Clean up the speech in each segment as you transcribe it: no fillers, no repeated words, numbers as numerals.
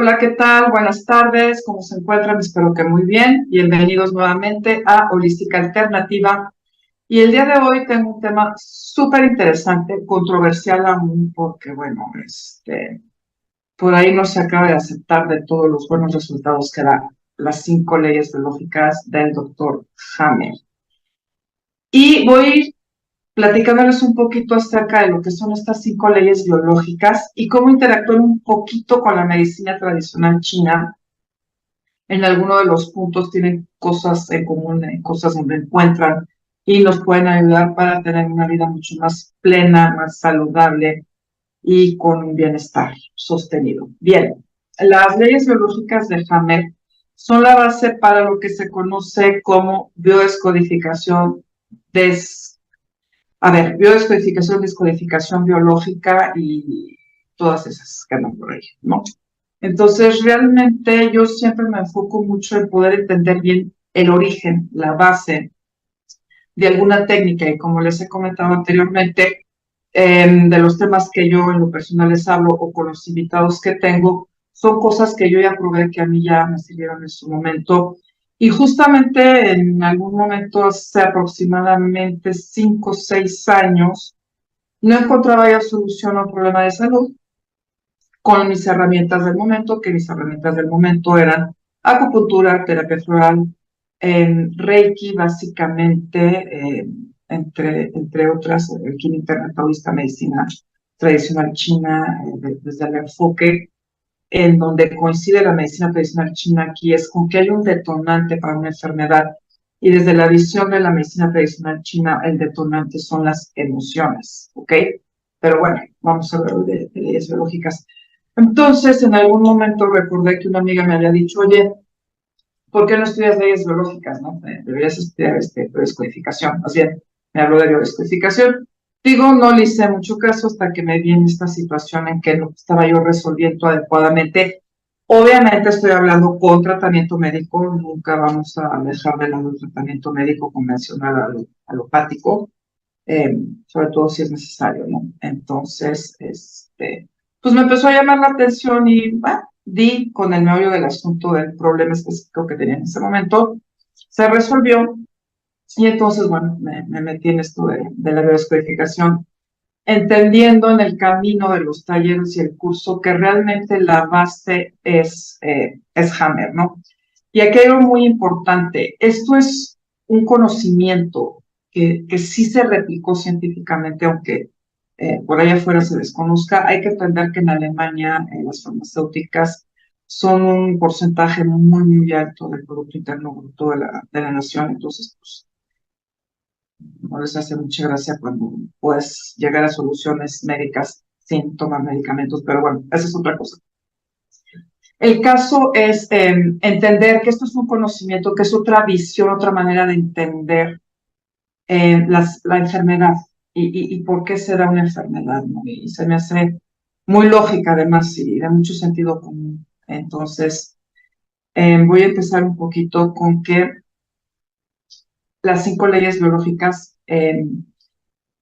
Hola, ¿qué tal? Buenas tardes, ¿cómo se encuentran? Espero que muy bien. Bienvenidos nuevamente a Holística Alternativa. Y el día de hoy tengo un tema súper interesante, controversial aún, porque, bueno, por ahí no se acaba de aceptar de todos los buenos resultados que da las 5 leyes biológicas del doctor Hammer. Y voy a ir platicándoles un poquito acerca de lo que son estas 5 leyes biológicas y cómo interactúan un poquito con la medicina tradicional china. En alguno de los puntos tienen cosas en común, cosas donde encuentran y nos pueden ayudar para tener una vida mucho más plena, más saludable y con un bienestar sostenido. Bien, las leyes biológicas de Hammer son la base para lo que se conoce como biodescodificación, biodescodificación, descodificación biológica y todas esas que andan por ahí, ¿no? Entonces, realmente yo siempre me enfoco mucho en poder entender bien el origen, la base de alguna técnica y como les he comentado anteriormente, de los temas que yo en lo personal les hablo o con los invitados que tengo, son cosas que yo ya probé que a mí ya me sirvieron en su momento. Y justamente en algún momento, hace aproximadamente 5 o 6 años, no encontraba ya solución a un problema de salud con mis herramientas del momento, que mis herramientas del momento eran acupuntura, terapia floral, Reiki, básicamente, entre otras, el internet taoísta, medicina tradicional china, desde el enfoque en donde coincide la medicina tradicional china aquí es con que hay un detonante para una enfermedad y desde la visión de la medicina tradicional china el detonante son las emociones, ¿ok? Pero bueno, vamos a hablar de leyes biológicas. Entonces, en algún momento recordé que una amiga me había dicho, oye, ¿por qué no estudias leyes biológicas, no? Deberías estudiar biodescodificación. Más bien, me habló de biodescodificación. Digo, no le hice mucho caso hasta que me vi en esta situación en que no estaba yo resolviendo adecuadamente. Obviamente estoy hablando con tratamiento médico, nunca vamos a dejar de lado el tratamiento médico convencional alopático, sobre todo si es necesario, ¿no? Entonces, pues me empezó a llamar la atención y di con el meollo del asunto del problema específico que tenía en ese momento, se resolvió y entonces, bueno, me metí en esto de la biodescodificación, entendiendo en el camino de los talleres y el curso que realmente la base es Hammer, ¿no? Y aquí hay algo muy importante, esto es un conocimiento que sí se replicó científicamente, aunque por allá afuera se desconozca. Hay que entender que en Alemania las farmacéuticas son un porcentaje muy, muy alto del Producto Interno Bruto de la nación, entonces pues no les hace mucha gracia cuando puedes llegar a soluciones médicas sin tomar medicamentos, pero bueno, esa es otra cosa. El caso es entender que esto es un conocimiento, que es otra visión, otra manera de entender la enfermedad y por qué se da una enfermedad, ¿no? Y se me hace muy lógica además y de mucho sentido común. Entonces, voy a empezar un poquito con que las 5 leyes biológicas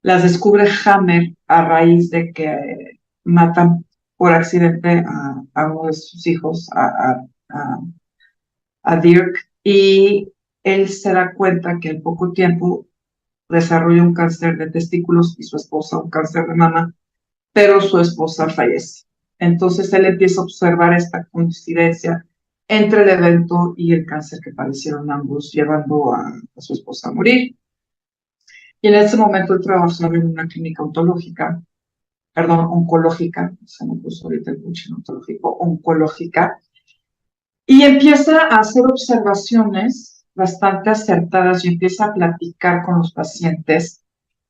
las descubre Hammer a raíz de que matan por accidente a uno de sus hijos, a Dirk, y él se da cuenta que en poco tiempo desarrolla un cáncer de testículos y su esposa un cáncer de mama, pero su esposa fallece. Entonces él empieza a observar esta coincidencia entre el evento y el cáncer que padecieron ambos, llevando a su esposa a morir. Y en ese momento él trabajaba en una clínica oncológica, se me puso ahorita el cuchillo ontológico, oncológica, y empieza a hacer observaciones bastante acertadas y empieza a platicar con los pacientes,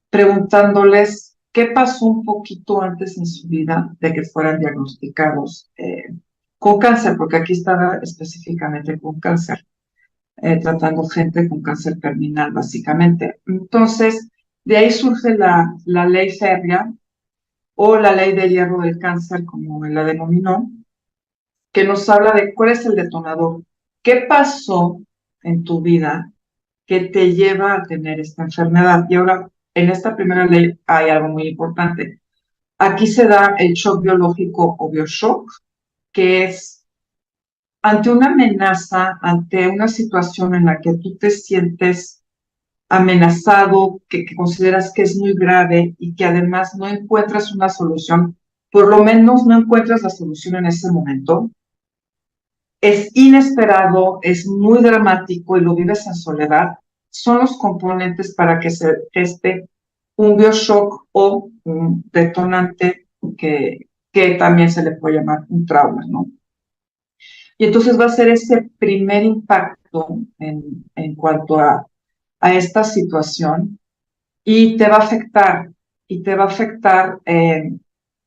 preguntándoles qué pasó un poquito antes en su vida de que fueran diagnosticados con cáncer, porque aquí estaba específicamente con cáncer, tratando gente con cáncer terminal, básicamente. Entonces, de ahí surge la ley férrea o la ley de hierro del cáncer, como él la denominó, que nos habla de cuál es el detonador, qué pasó en tu vida que te lleva a tener esta enfermedad. Y ahora, en esta primera ley hay algo muy importante. Aquí se da el shock biológico o bioshock, que es ante una amenaza, ante una situación en la que tú te sientes amenazado, que consideras que es muy grave y que además no encuentras una solución, por lo menos no encuentras la solución en ese momento, es inesperado, es muy dramático y lo vives en soledad, son los componentes para que se geste un bioshock o un detonante que también se le puede llamar un trauma, ¿no? Y entonces va a ser ese primer impacto en cuanto a esta situación y te va a afectar, y te va a afectar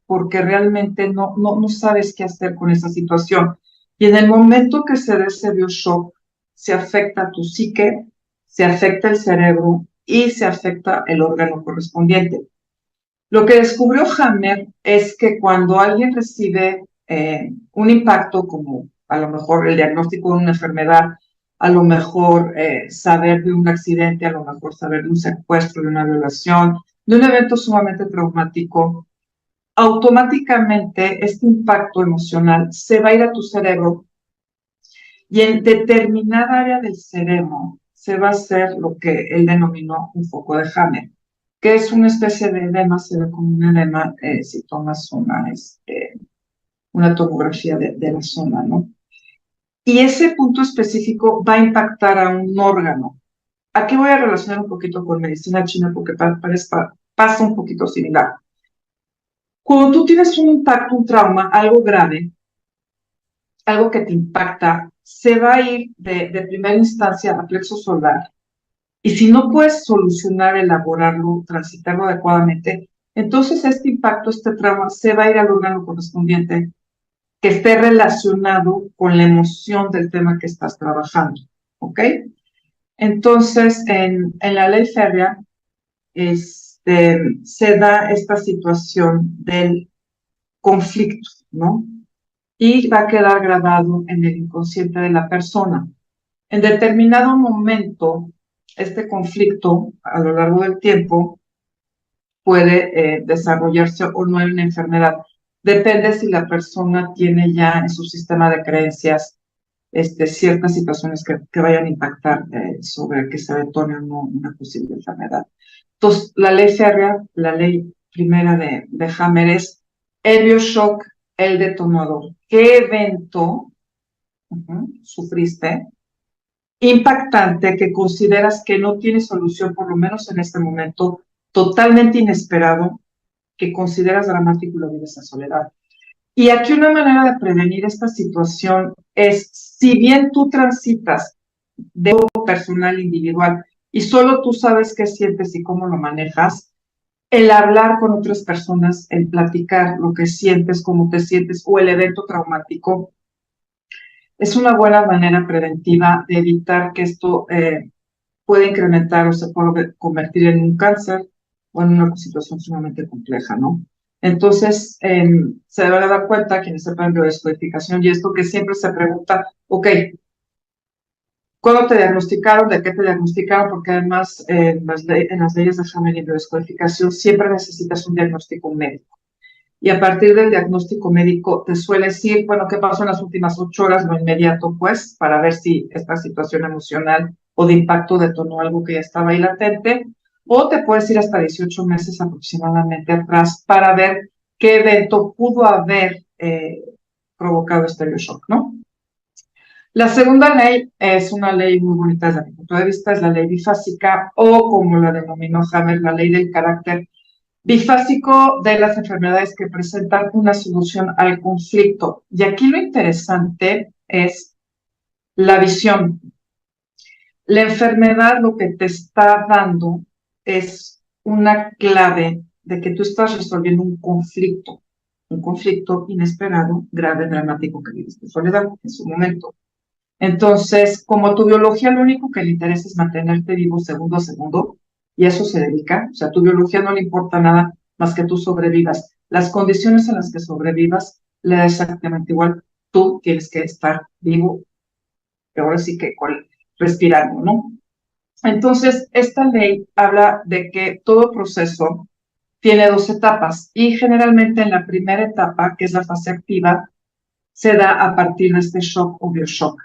porque realmente no sabes qué hacer con esa situación. Y en el momento que se dé ese bioshock, se afecta tu psique, se afecta el cerebro y se afecta el órgano correspondiente. Lo que descubrió Hammer es que cuando alguien recibe un impacto, como a lo mejor el diagnóstico de una enfermedad, a lo mejor saber de un accidente, a lo mejor saber de un secuestro, de una violación, de un evento sumamente traumático, automáticamente este impacto emocional se va a ir a tu cerebro y en determinada área del cerebro se va a hacer lo que él denominó un foco de Hammer, que es una especie de edema, se ve como un edema si tomas una tomografía de la zona, ¿no? Y ese punto específico va a impactar a un órgano. Aquí voy a relacionar un poquito con medicina china porque pasa un poquito similar. Cuando tú tienes un impacto, un trauma, algo grave, algo que te impacta, se va a ir de primera instancia a plexo solar. Y si no puedes solucionar, elaborarlo, transitarlo adecuadamente, entonces este impacto, este trauma, se va a ir al órgano correspondiente que esté relacionado con la emoción del tema que estás trabajando. ¿Ok? Entonces, en la ley férrea, se da esta situación del conflicto, ¿no? Y va a quedar grabado en el inconsciente de la persona. En determinado momento, este conflicto a lo largo del tiempo puede desarrollarse o no en una enfermedad. Depende si la persona tiene ya en su sistema de creencias ciertas situaciones que vayan a impactar sobre que se detone o no una posible enfermedad. Entonces, la ley férrea, la ley primera de Hammer es el bioshock, el detonador. ¿Qué evento sufriste impactante que consideras que no tiene solución, por lo menos en este momento, totalmente inesperado, que consideras dramático y lo vives en soledad? Y aquí una manera de prevenir esta situación es, si bien tú transitas de un personal individual y solo tú sabes qué sientes y cómo lo manejas, el hablar con otras personas, el platicar lo que sientes, cómo te sientes o el evento traumático, es una buena manera preventiva de evitar que esto pueda incrementar o se puede convertir en un cáncer o en una situación sumamente compleja, ¿no? Entonces, se van a dar cuenta, quienes sepan biodescodificación y esto, que siempre se pregunta, ok, ¿cuándo te diagnosticaron? ¿De qué te diagnosticaron? Porque además en las leyes de Hammer y biodescodificación siempre necesitas un diagnóstico médico. Y a partir del diagnóstico médico te suele decir, bueno, ¿qué pasó en las últimas 8 horas? Lo inmediato, pues, para ver si esta situación emocional o de impacto detonó algo que ya estaba ahí latente, o te puedes ir hasta 18 meses aproximadamente atrás para ver qué evento pudo haber provocado este bioshock, ¿no? La segunda ley es una ley muy bonita desde mi punto de vista, es la ley bifásica o como la denominó Hammer, la ley del carácter bifásico de las enfermedades que presentan una solución al conflicto. Y aquí lo interesante es la visión. La enfermedad lo que te está dando es una clave de que tú estás resolviendo un conflicto inesperado, grave, dramático que viviste en soledad en su momento. Entonces, como tu biología lo único que le interesa es mantenerte vivo segundo a segundo, y a eso se dedica, o sea, a tu biología no le importa nada más que tú sobrevivas. Las condiciones en las que sobrevivas le da exactamente igual. Tú tienes que estar vivo, y ahora sí que respirando, ¿no? Entonces, esta ley habla de que todo proceso tiene dos etapas y generalmente en la primera etapa, que es la fase activa, se da a partir de este shock o bioshock.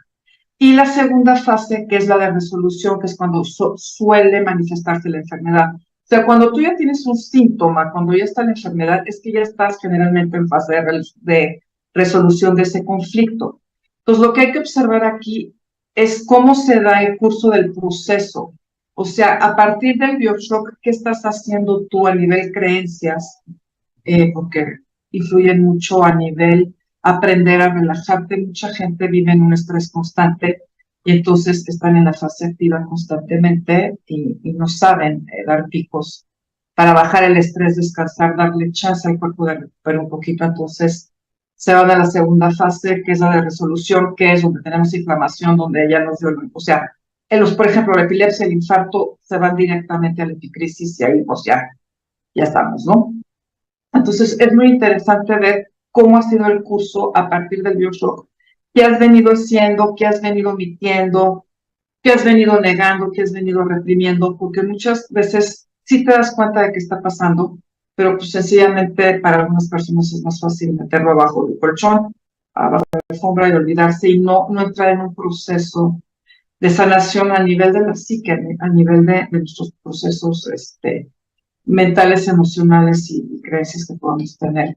Y la segunda fase, que es la de resolución, que es cuando suele manifestarse la enfermedad. O sea, cuando tú ya tienes un síntoma, cuando ya está la enfermedad, es que ya estás generalmente en fase de resolución de ese conflicto. Entonces, lo que hay que observar aquí es cómo se da el curso del proceso. O sea, a partir del bioshock, ¿qué estás haciendo tú a nivel creencias? Porque influyen mucho a nivel aprender a relajarte. Mucha gente vive en un estrés constante y entonces están en la fase activa constantemente y no saben dar picos para bajar el estrés, descansar, darle chance al cuerpo de recuperar un poquito. Entonces se van a la segunda fase, que es la de resolución, que es donde tenemos inflamación, donde ya nos dio, o sea, por ejemplo, la epilepsia, el infarto, se van directamente a la epicrisis y ahí pues ya estamos, ¿no? Entonces, es muy interesante ver cómo ha sido el curso a partir del bioshock, qué has venido haciendo, qué has venido omitiendo, qué has venido negando, qué has venido reprimiendo, porque muchas veces sí te das cuenta de qué está pasando, pero pues sencillamente para algunas personas es más fácil meterlo abajo del colchón, abajo de la alfombra y olvidarse y no entrar en un proceso de sanación a nivel de la psique, a nivel de nuestros procesos mentales, emocionales y creencias que podamos tener.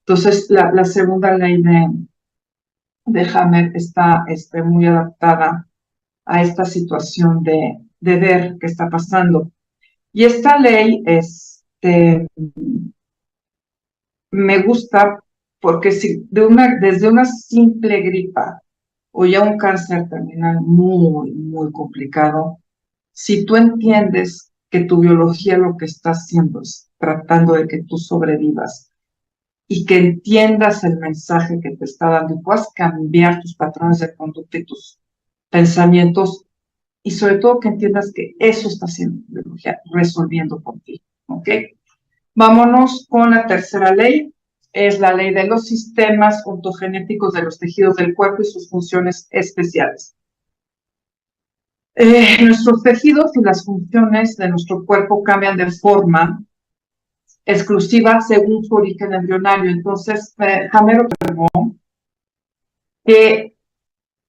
Entonces, la segunda ley de Hammer está muy adaptada a esta situación de ver qué está pasando. Y esta ley me gusta porque si desde una simple gripa o ya un cáncer terminal muy, muy complicado, si tú entiendes que tu biología lo que está haciendo es tratando de que tú sobrevivas y que entiendas el mensaje que te está dando y puedas cambiar tus patrones de conducta y tus pensamientos y sobre todo que entiendas que eso está haciendo tu biología, resolviendo por ti, ¿ok? Vámonos con la tercera ley, es la ley de los sistemas ontogenéticos de los tejidos del cuerpo y sus funciones especiales. Nuestros tejidos y las funciones de nuestro cuerpo cambian de forma exclusiva según su origen embrionario. Entonces, Hammer observó que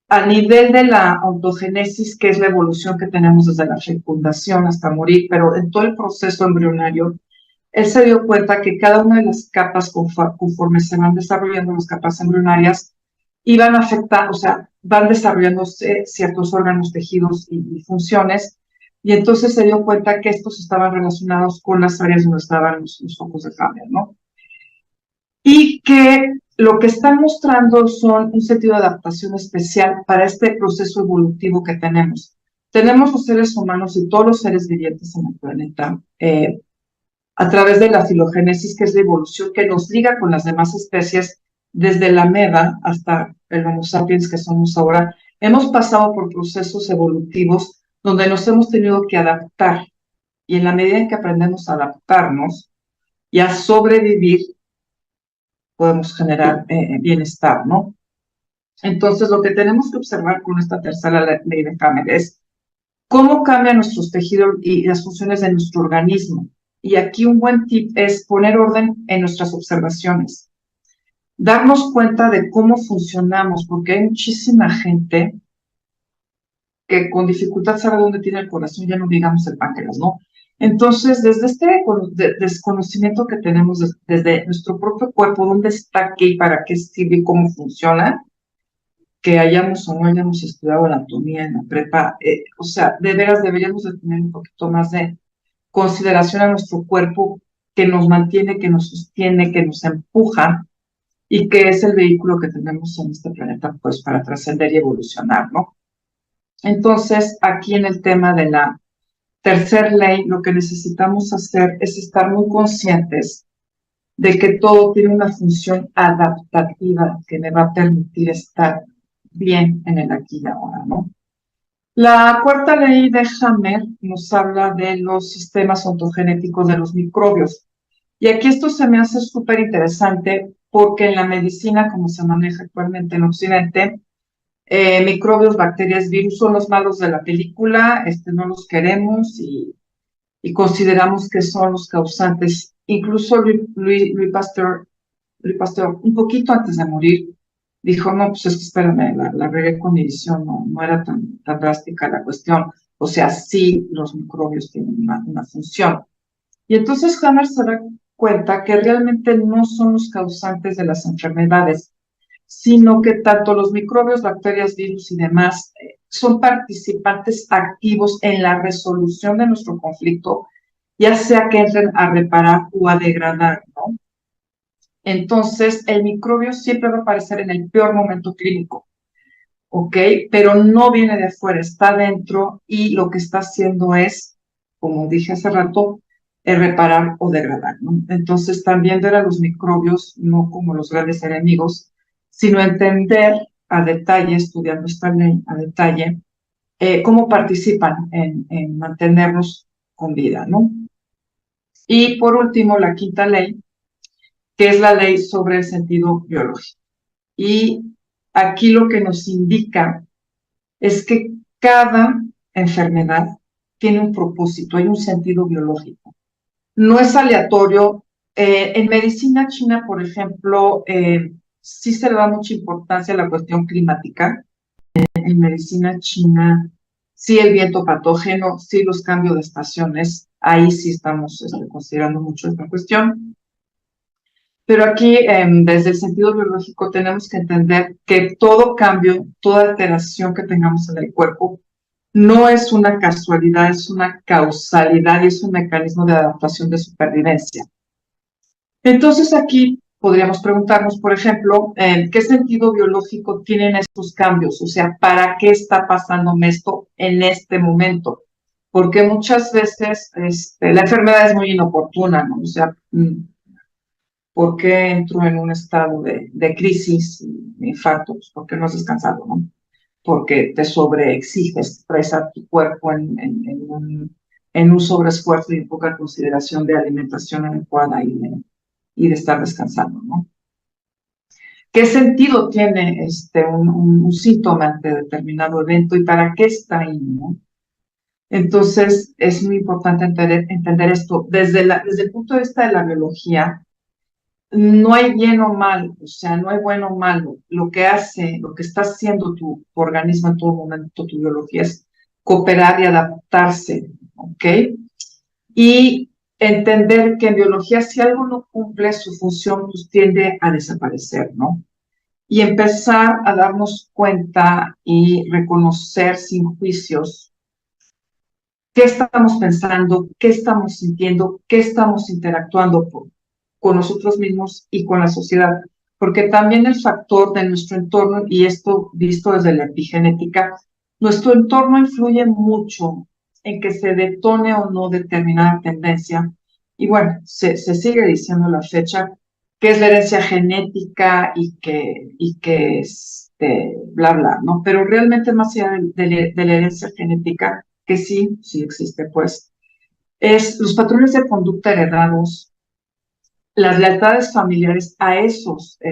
a nivel de la ontogénesis, que es la evolución que tenemos desde la fecundación hasta morir, pero en todo el proceso embrionario, él se dio cuenta que cada una de las capas, conforme se van desarrollando las capas embrionarias, iban a afectar, o sea, van desarrollándose ciertos órganos, tejidos y funciones, y entonces se dio cuenta que estos estaban relacionados con las áreas donde estaban los focos de Hammer, ¿no? Y que lo que están mostrando son un sentido de adaptación especial para este proceso evolutivo que tenemos. Tenemos los seres humanos y todos los seres vivientes en el planeta a través de la filogénesis, que es la evolución que nos liga con las demás especies, desde la ameba hasta el Homo sapiens que somos ahora. Hemos pasado por procesos evolutivos donde nos hemos tenido que adaptar y en la medida en que aprendemos a adaptarnos y a sobrevivir, podemos generar bienestar, ¿no? Entonces, lo que tenemos que observar con esta tercera ley de Hammer es cómo cambian nuestros tejidos y las funciones de nuestro organismo. Y aquí un buen tip es poner orden en nuestras observaciones. Darnos cuenta de cómo funcionamos, porque hay muchísima gente que con dificultad sabe dónde tiene el corazón, ya no digamos el páncreas, ¿no? Entonces, desde este desconocimiento que tenemos desde nuestro propio cuerpo, dónde está, qué y para qué sirve y cómo funciona, que hayamos o no hayamos estudiado anatomía en la prepa, o sea, de veras deberíamos de tener un poquito más de consideración a nuestro cuerpo que nos mantiene, que nos sostiene, que nos empuja y que es el vehículo que tenemos en este planeta pues para trascender y evolucionar, ¿no? Entonces, aquí en el tema de la tercera ley, lo que necesitamos hacer es estar muy conscientes de que todo tiene una función adaptativa que me va a permitir estar bien en el aquí y ahora, ¿no? La cuarta ley de Hammer nos habla de los sistemas ontogenéticos de los microbios. Y aquí esto se me hace súper interesante porque en la medicina, como se maneja actualmente en Occidente, microbios, bacterias, virus son los malos de la película, no los queremos y consideramos que son los causantes. Incluso Louis Pasteur, un poquito antes de morir, dijo, no, pues es que espérame, la regué con mi visión, no era tan drástica la cuestión. O sea, sí, los microbios tienen una función. Y entonces Hammer se da cuenta que realmente no son los causantes de las enfermedades, sino que tanto los microbios, bacterias, virus y demás son participantes activos en la resolución de nuestro conflicto, ya sea que entren a reparar o a degradar, ¿no? Entonces, el microbio siempre va a aparecer en el peor momento clínico, ¿ok? Pero no viene de afuera, está dentro y lo que está haciendo es, como dije hace rato, reparar o degradar, ¿no? Entonces, también ver a los microbios no como los grandes enemigos, sino entender a detalle, estudiando esta ley a detalle, cómo participan en mantenernos con vida, ¿no? Y por último, la quinta ley, que es la ley sobre el sentido biológico. Y aquí lo que nos indica es que cada enfermedad tiene un propósito, hay un sentido biológico. No es aleatorio. En medicina china, por ejemplo, sí se le da mucha importancia a la cuestión climática. En medicina china, sí el viento patógeno, sí los cambios de estaciones, ahí sí estamos considerando mucho esta cuestión. Pero aquí, desde el sentido biológico, tenemos que entender que todo cambio, toda alteración que tengamos en el cuerpo, no es una casualidad, es una causalidad y es un mecanismo de adaptación de supervivencia. Entonces aquí podríamos preguntarnos, por ejemplo, ¿qué sentido biológico tienen estos cambios? O sea, ¿para qué está pasándome esto en este momento? Porque muchas veces la enfermedad es muy inoportuna, ¿no? O sea, ¿por qué entro en un estado de crisis, de infarto? Pues porque no has descansado, ¿no? Porque te sobreexiges, traes a tu cuerpo en un sobreesfuerzo y poca consideración de alimentación adecuada y de estar descansando, ¿no? ¿Qué sentido tiene un síntoma ante determinado evento y para qué está ahí, ¿no? Entonces, es muy importante entender esto. Desde el punto de vista de la biología, no hay bien o mal, o sea, no hay bueno o malo. Lo que está haciendo tu organismo en todo momento, tu biología, es cooperar y adaptarse, ¿ok? Y entender que en biología, si algo no cumple su función, pues tiende a desaparecer, ¿no? Y empezar a darnos cuenta y reconocer sin juicios qué estamos pensando, qué estamos sintiendo, qué estamos interactuando con nosotros mismos y con la sociedad. Porque también el factor de nuestro entorno, y esto visto desde la epigenética, nuestro entorno influye mucho en que se detone o no determinada tendencia. Y bueno, se sigue diciendo la fecha que es la herencia genética y que bla, bla, ¿no? Pero realmente más allá de la herencia genética, que sí existe, pues, es los patrones de conducta heredados, las lealtades familiares a esas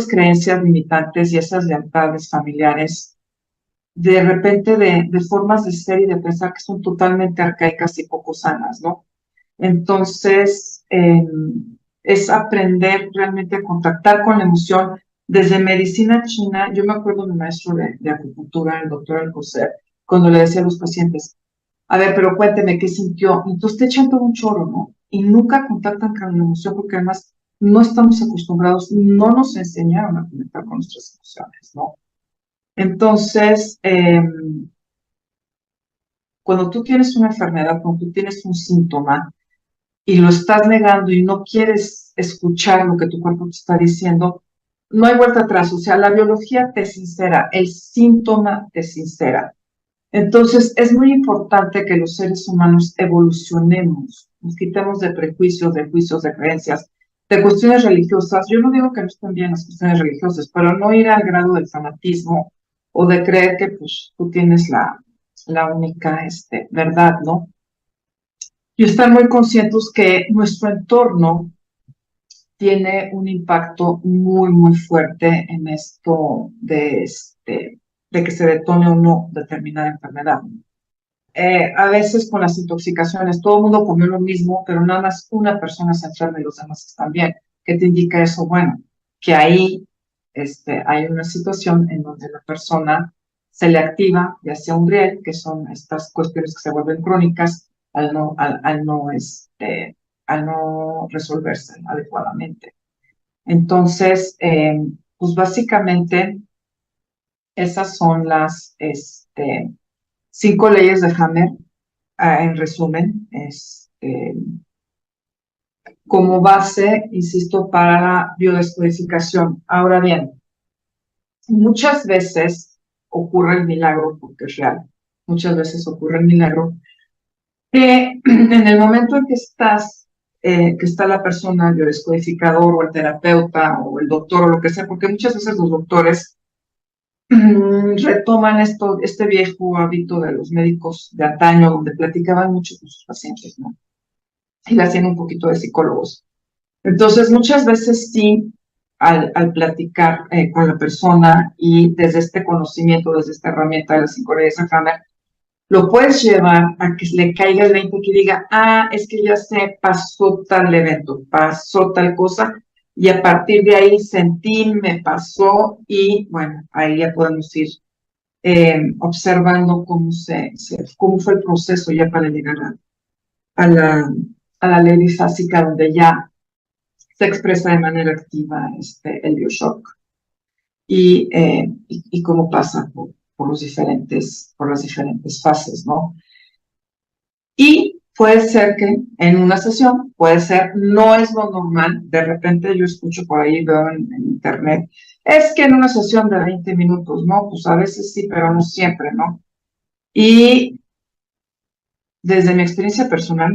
creencias limitantes y esas lealtades familiares, de repente de formas de ser y de pensar que son totalmente arcaicas y poco sanas, ¿no? Entonces, es aprender realmente a contactar con la emoción. Desde medicina china, yo me acuerdo de mi maestro de acupuntura, el doctor Alcocer, cuando le decía a los pacientes, a ver, pero cuénteme qué sintió. Entonces te echan todo un chorro, ¿no? Y nunca contactan con la emoción porque además no estamos acostumbrados, no nos enseñaron a conectar con nuestras emociones, ¿no? Entonces, cuando tú tienes una enfermedad, cuando tú tienes un síntoma y lo estás negando y no quieres escuchar lo que tu cuerpo te está diciendo, no hay vuelta atrás. O sea, la biología te sincera, el síntoma te sincera. Entonces, es muy importante que los seres humanos evolucionemos, nos quitemos de prejuicios, de juicios, de creencias, de cuestiones religiosas. Yo no digo que no estén bien las cuestiones religiosas, pero no ir al grado del fanatismo o de creer que pues, tú tienes la única verdad, ¿no? Y estar muy conscientes que nuestro entorno tiene un impacto muy, muy fuerte en esto de que se detone o no determinada enfermedad. A veces con las intoxicaciones, todo el mundo comió lo mismo, pero nada más una persona se enferma y los demás están bien. ¿Qué te indica eso? Bueno, que ahí hay una situación en donde la persona se le activa, ya sea un riel, que son estas cuestiones que se vuelven crónicas al no resolverse adecuadamente. Entonces, pues básicamente esas son las 5 leyes de Hammer, en resumen, como base, insisto, para la biodescodificación. Ahora bien, muchas veces ocurre el milagro, porque es real, muchas veces ocurre el milagro, que en el momento en que está la persona, el biodescodificador o el terapeuta o el doctor o lo que sea, porque muchas veces los doctores retoman este viejo hábito de los médicos de antaño, donde platicaban mucho con sus pacientes, ¿no? Y le hacían un poquito de psicólogos. Entonces, muchas veces sí, al platicar con la persona y desde este conocimiento, desde esta herramienta de las 5 leyes de Hammer, lo puedes llevar a que le caiga el 20, que diga, es que ya se pasó tal evento, pasó tal cosa, y a partir de ahí sentí, me pasó, y bueno, ahí ya podemos ir observando cómo fue el proceso ya para llegar a la ley bifásica, donde ya se expresa de manera activa el bioshock y cómo pasa por las diferentes fases, ¿no? Y puede ser que en una sesión, puede ser, no es lo normal, de repente yo escucho por ahí, veo en internet, es que en una sesión de 20 minutos, ¿no? Pues a veces sí, pero no siempre, ¿no? Y desde mi experiencia personal,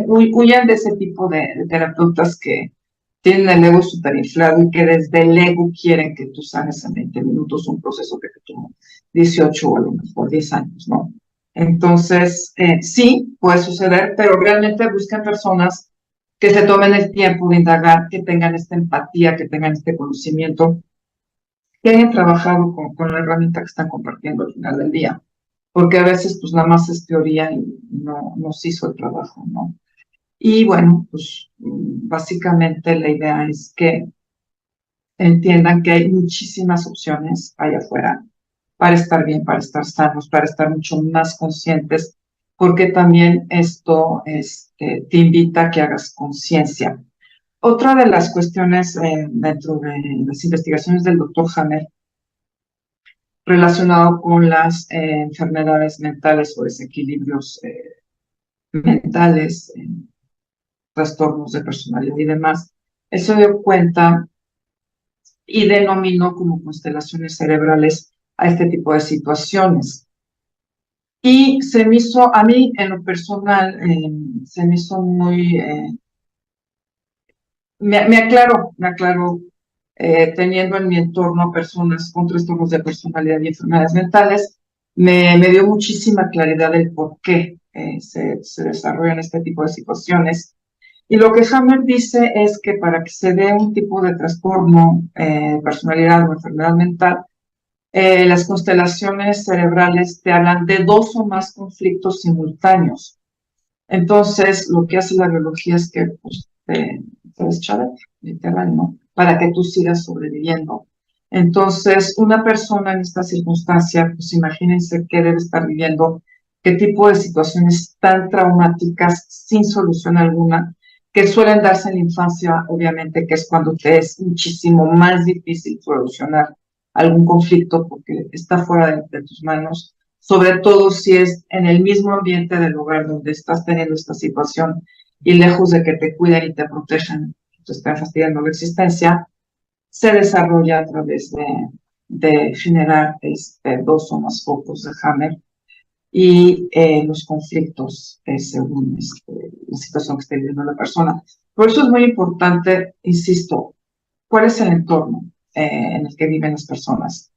huyan de ese tipo de terapeutas que tienen el ego súper inflado y que desde el ego quieren que tú sanes en 20 minutos un proceso que te tomó 18 o a lo mejor 10 años, ¿no? Entonces, sí, puede suceder, pero realmente buscan personas que se tomen el tiempo de indagar, que tengan esta empatía, que tengan este conocimiento, que hayan trabajado con la herramienta que están compartiendo al final del día, porque a veces pues nada más es teoría y no se hizo el trabajo, ¿no? Y bueno, pues básicamente la idea es que entiendan que hay muchísimas opciones allá afuera para estar bien, para estar sanos, para estar mucho más conscientes, porque también esto te invita a que hagas conciencia. Otra de las cuestiones dentro de las investigaciones del doctor Hammer relacionado con las enfermedades mentales o desequilibrios mentales, trastornos de personalidad y demás, él se dio cuenta y denominó como constelaciones cerebrales a este tipo de situaciones. Y se me hizo, a mí en lo personal, se me hizo muy, me aclaró, teniendo en mi entorno personas con trastornos de personalidad y enfermedades mentales, me dio muchísima claridad del por qué se desarrollan este tipo de situaciones. Y lo que Hammer dice es que para que se dé un tipo de trastorno de personalidad o enfermedad mental, las constelaciones cerebrales te hablan de 2 o más conflictos simultáneos. Entonces, lo que hace la biología es que pues, te deschaveta, literal, ¿no? Para que tú sigas sobreviviendo. Entonces, una persona en esta circunstancia, pues imagínense qué debe estar viviendo, qué tipo de situaciones tan traumáticas sin solución alguna, que suelen darse en la infancia, obviamente, que es cuando te es muchísimo más difícil solucionar algún conflicto porque está fuera de tus manos, sobre todo si es en el mismo ambiente del lugar donde estás teniendo esta situación y lejos de que te cuiden y te protejan, te están fastidiando la existencia, se desarrolla a través de generar 2 o más focos de Hammer y los conflictos según la situación que esté viviendo la persona. Por eso es muy importante, insisto, ¿cuál es el entorno en el que viven las personas?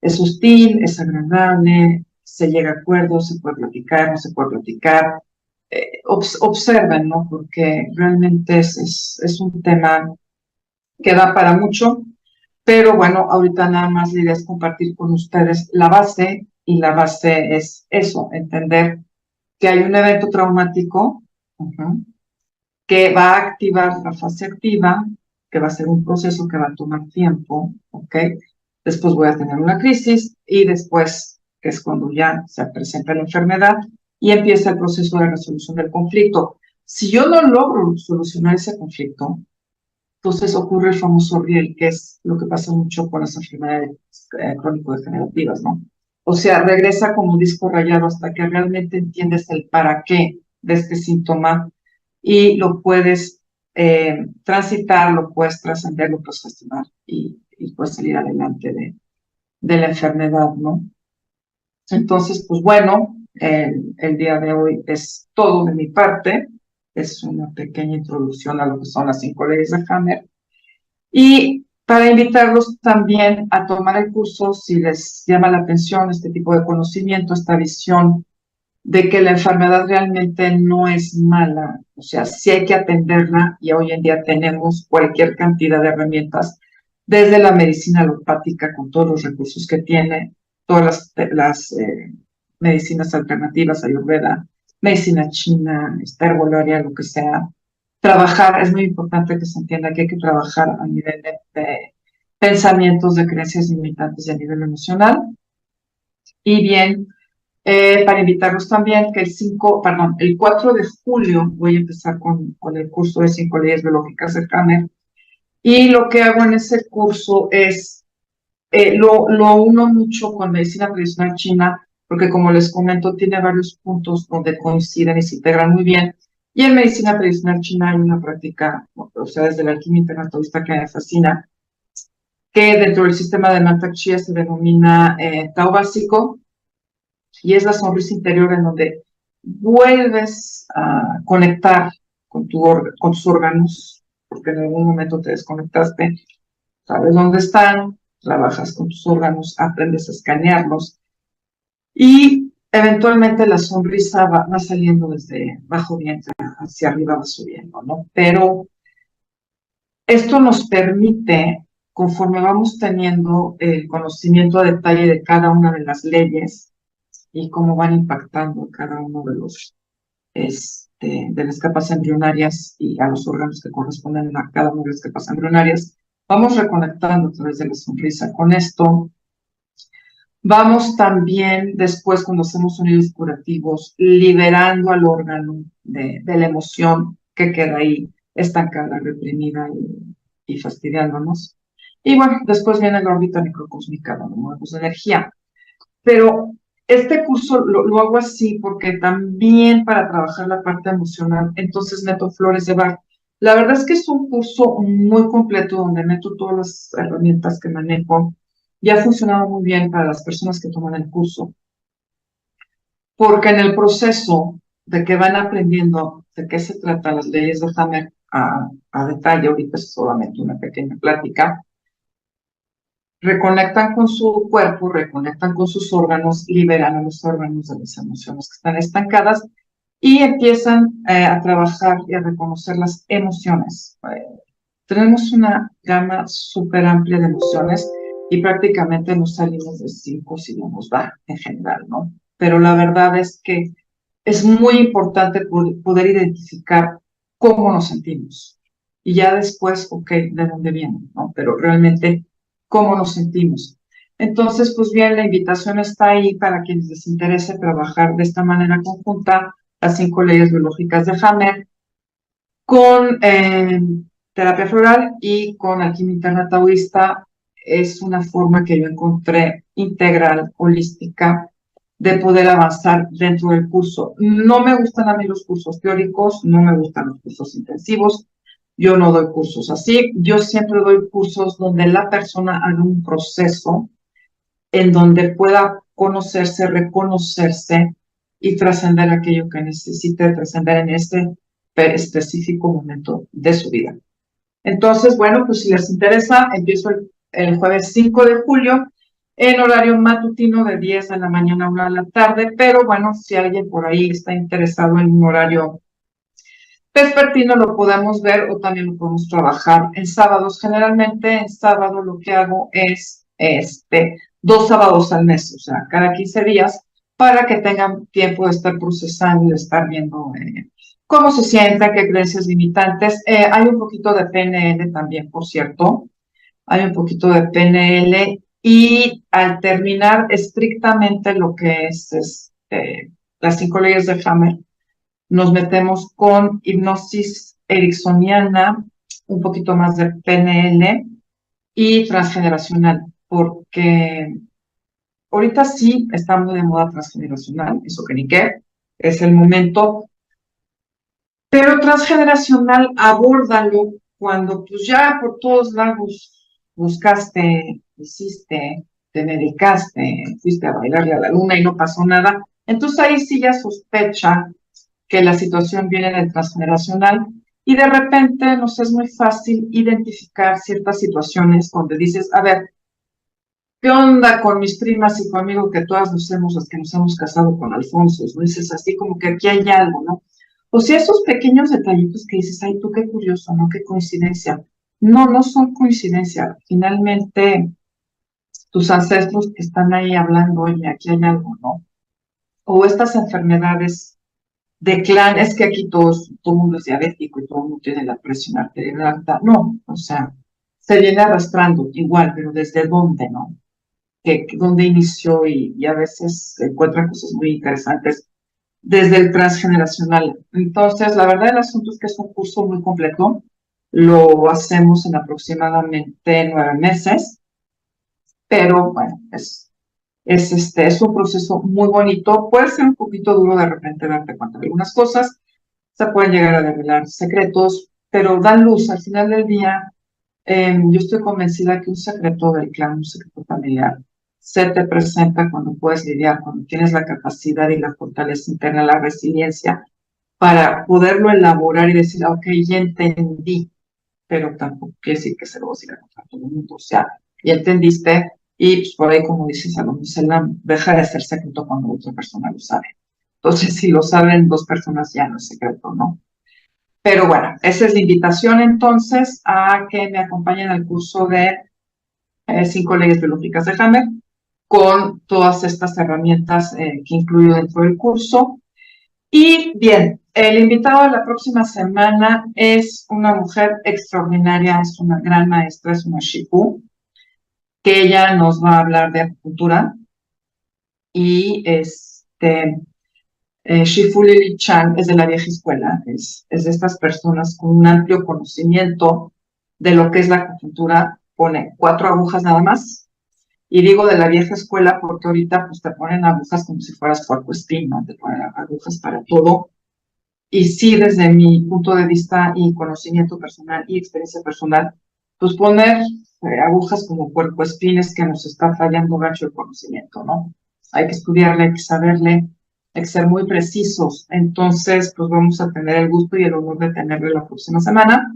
¿Es hostil? ¿Es agradable? ¿Se llega a acuerdos? ¿Se puede platicar? ¿No se puede platicar? Observen, ¿no? Porque realmente es un tema que da para mucho, pero bueno, ahorita nada más la idea es compartir con ustedes la base, y la base es eso, entender que hay un evento traumático que va a activar la fase activa que va a ser un proceso que va a tomar tiempo, ¿ok? Después voy a tener una crisis y después, que es cuando ya se presenta la enfermedad y empieza el proceso de resolución del conflicto. Si yo no logro solucionar ese conflicto, entonces ocurre el famoso riel, que es lo que pasa mucho con las enfermedades crónico-degenerativas, ¿no? O sea, regresa como un disco rayado hasta que realmente entiendes el para qué de este síntoma y lo puedes transitar, lo puedes trascender, lo puedes gestionar y puedes salir adelante de la enfermedad, ¿no? Entonces, pues bueno, el día de hoy es todo de mi parte. Es una pequeña introducción a lo que son las 5 leyes de Hammer. Y para invitarlos también a tomar el curso, si les llama la atención este tipo de conocimiento, esta visión de que la enfermedad realmente no es mala, o sea, sí hay que atenderla y hoy en día tenemos cualquier cantidad de herramientas, desde la medicina alopática con todos los recursos que tiene, todas las medicinas alternativas, ayurveda, medicina china, herbolaria, lo que sea. Trabajar, es muy importante que se entienda que hay que trabajar a nivel de pensamientos, de creencias limitantes y a nivel emocional. Y bien, para invitarlos también que el 4 de julio voy a empezar con el curso de 5 leyes biológicas de Hammer. Y lo que hago en ese curso es, lo uno mucho con medicina tradicional china, porque como les comento, tiene varios puntos donde coinciden y se integran muy bien. Y en medicina tradicional china hay una práctica, o sea, desde la alquimia internacionalista que me fascina, que dentro del sistema de Mantak Chia se denomina Tao básico, y es la sonrisa interior en donde vuelves a conectar con tus órganos, porque en algún momento te desconectaste, sabes dónde están, trabajas con tus órganos, aprendes a escanearlos y eventualmente la sonrisa va saliendo desde bajo vientre hacia arriba, va subiendo, ¿no? Pero esto nos permite, conforme vamos teniendo el conocimiento a detalle de cada una de las leyes, y cómo van impactando cada uno de las capas embrionarias y a los órganos que corresponden a cada una de las capas embrionarias. Vamos reconectando a través de la sonrisa con esto. Vamos también, después, cuando hacemos sonidos curativos, liberando al órgano de la emoción que queda ahí estancada, reprimida y fastidiándonos. Y bueno, después viene la órbita microcósmica, donde movemos energía. Pero este curso lo hago así porque también para trabajar la parte emocional, entonces meto flores de Bach. La verdad es que es un curso muy completo donde meto todas las herramientas que manejo y ha funcionado muy bien para las personas que toman el curso, porque en el proceso de que van aprendiendo de qué se trata las leyes de Hammer a detalle, ahorita es solamente una pequeña plática, reconectan con su cuerpo, reconectan con sus órganos, liberan a los órganos de las emociones que están estancadas y empiezan a trabajar y a reconocer las emociones. Tenemos una gama súper amplia de emociones y prácticamente nos salimos de 5 si no nos va en general, ¿no? Pero la verdad es que es muy importante poder identificar cómo nos sentimos. Y ya después, ok, de dónde viene, ¿no? Pero realmente, ¿cómo nos sentimos? Entonces, pues bien, la invitación está ahí para quienes les interese trabajar de esta manera conjunta las 5 leyes biológicas de Hammer con terapia floral y con alquimia interna taoísta. Es una forma que yo encontré integral, holística, de poder avanzar dentro del curso. No me gustan a mí los cursos teóricos, no me gustan los cursos intensivos, yo no doy cursos así, yo siempre doy cursos donde la persona haga un proceso en donde pueda conocerse, reconocerse y trascender aquello que necesite trascender en este específico momento de su vida. Entonces, bueno, pues si les interesa, empiezo el jueves 5 de julio en horario matutino de 10 de la mañana a 1 de la tarde, pero bueno, si alguien por ahí está interesado en un horario vespertino lo podemos ver o también lo podemos trabajar en sábados. Generalmente en sábado lo que hago es 2 sábados al mes, o sea, cada 15 días, para que tengan tiempo de estar procesando y de estar viendo cómo se sienten, qué creencias limitantes. Hay un poquito de PNL también, por cierto. Hay un poquito de PNL y al terminar estrictamente lo que es las 5 leyes de Hammer, nos metemos con hipnosis ericksoniana, un poquito más de PNL y transgeneracional, porque ahorita sí está muy de moda transgeneracional, eso que ni qué, es el momento, pero transgeneracional abórdalo cuando pues ya por todos lados buscaste, hiciste, te dedicaste, fuiste a bailarle a la luna y no pasó nada, entonces ahí sí ya sospecha que la situación viene del transgeneracional y de repente nos es muy fácil identificar ciertas situaciones donde dices, a ver, ¿qué onda con mis primas y conmigo que todas nos hemos, las que nos hemos casado con Alfonso? ¿No? Dices así como que aquí hay algo, ¿no? O sea, esos pequeños detallitos que dices, ay, tú qué curioso, ¿no? Qué coincidencia. No, no son coincidencia. Finalmente, tus ancestros que están ahí hablando, oye, aquí hay algo, ¿no? O estas enfermedades de clan, es que aquí todo el mundo es diabético y todo el mundo tiene la presión arterial alta. No, o sea, se viene arrastrando igual, pero ¿desde dónde, no? Dónde inició y a veces se encuentran cosas muy interesantes desde el transgeneracional. Entonces, la verdad del asunto es que es un curso muy completo. Lo hacemos en aproximadamente 9 meses, pero bueno, es un proceso muy bonito. Puede ser un poquito duro de repente darte cuenta de algunas cosas, se pueden llegar a revelar secretos, pero dan luz. Al final del día, yo estoy convencida que un secreto del clan, un secreto familiar, se te presenta cuando puedes lidiar, cuando tienes la capacidad y la fortaleza interna, la resiliencia, para poderlo elaborar y decir, ok, ya entendí, pero tampoco quiere decir que se lo vas a ir a contar a todo el mundo. O sea, ya entendiste y pues, por ahí, como dice Salomón Selam, deja de ser secreto cuando otra persona lo sabe. Entonces, si lo saben 2 personas, ya no es secreto, ¿no? Pero bueno, esa es la invitación entonces a que me acompañen al curso de 5 leyes biológicas de Hammer con todas estas herramientas que incluyo dentro del curso. Y bien, el invitado de la próxima semana es una mujer extraordinaria, es una gran maestra, es una Shifu, que ella nos va a hablar de acupuntura y Shifu Lili Chan es de la vieja escuela, es de estas personas con un amplio conocimiento de lo que es la acupuntura, pone 4 agujas nada más, y digo de la vieja escuela porque ahorita pues te ponen agujas como si fueras puercoespín, te ponen agujas para todo, y sí desde mi punto de vista y conocimiento personal y experiencia personal, pues poner agujas como puercoespines que nos está fallando gacho el conocimiento, ¿no? Hay que estudiarle, hay que saberle, hay que ser muy precisos. Entonces, pues vamos a tener el gusto y el honor de tenerle la próxima semana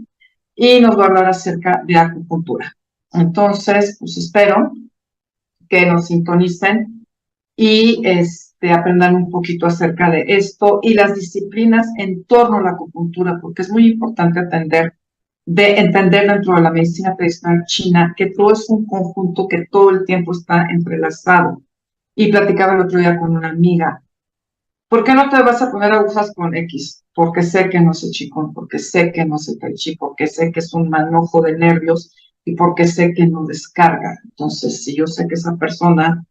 y nos va a hablar acerca de acupuntura. Entonces, pues espero que nos sintonicen y aprendan un poquito acerca de esto y las disciplinas en torno a la acupuntura, porque es muy importante entender dentro de la medicina tradicional china que todo es un conjunto que todo el tiempo está entrelazado. Y platicaba el otro día con una amiga, ¿por qué no te vas a poner agujas con X? Porque sé que no sé Qigong, porque sé que no sé Tai Chi, porque sé que es un manojo de nervios y porque sé que no descarga. Entonces, si yo sé que esa persona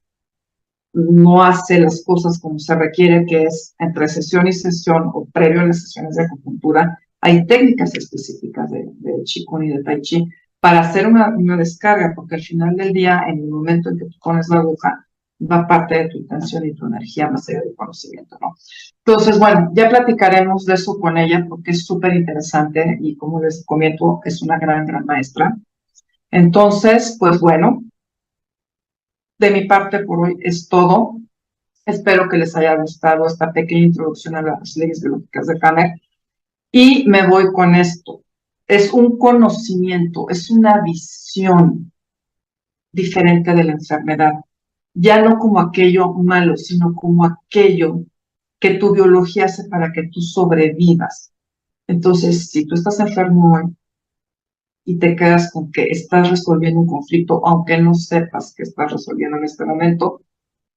no hace las cosas como se requiere, que es entre sesión y sesión o previo a las sesiones de acupuntura, hay técnicas específicas de Qigong y de Tai Chi para hacer una descarga, porque al final del día, en el momento en que tú pones la aguja, va parte de tu intención y tu energía más allá del conocimiento, ¿no? Entonces, bueno, ya platicaremos de eso con ella porque es súper interesante y como les comento, es una gran, gran maestra. Entonces, pues bueno, de mi parte por hoy es todo. Espero que les haya gustado esta pequeña introducción a las leyes biológicas de Hammer. Y me voy con esto. Es un conocimiento, es una visión diferente de la enfermedad. Ya no como aquello malo, sino como aquello que tu biología hace para que tú sobrevivas. Entonces, si tú estás enfermo hoy y te quedas con que estás resolviendo un conflicto, aunque no sepas que estás resolviendo en este momento,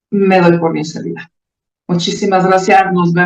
me doy por bien servida. Muchísimas gracias. Nos vemos.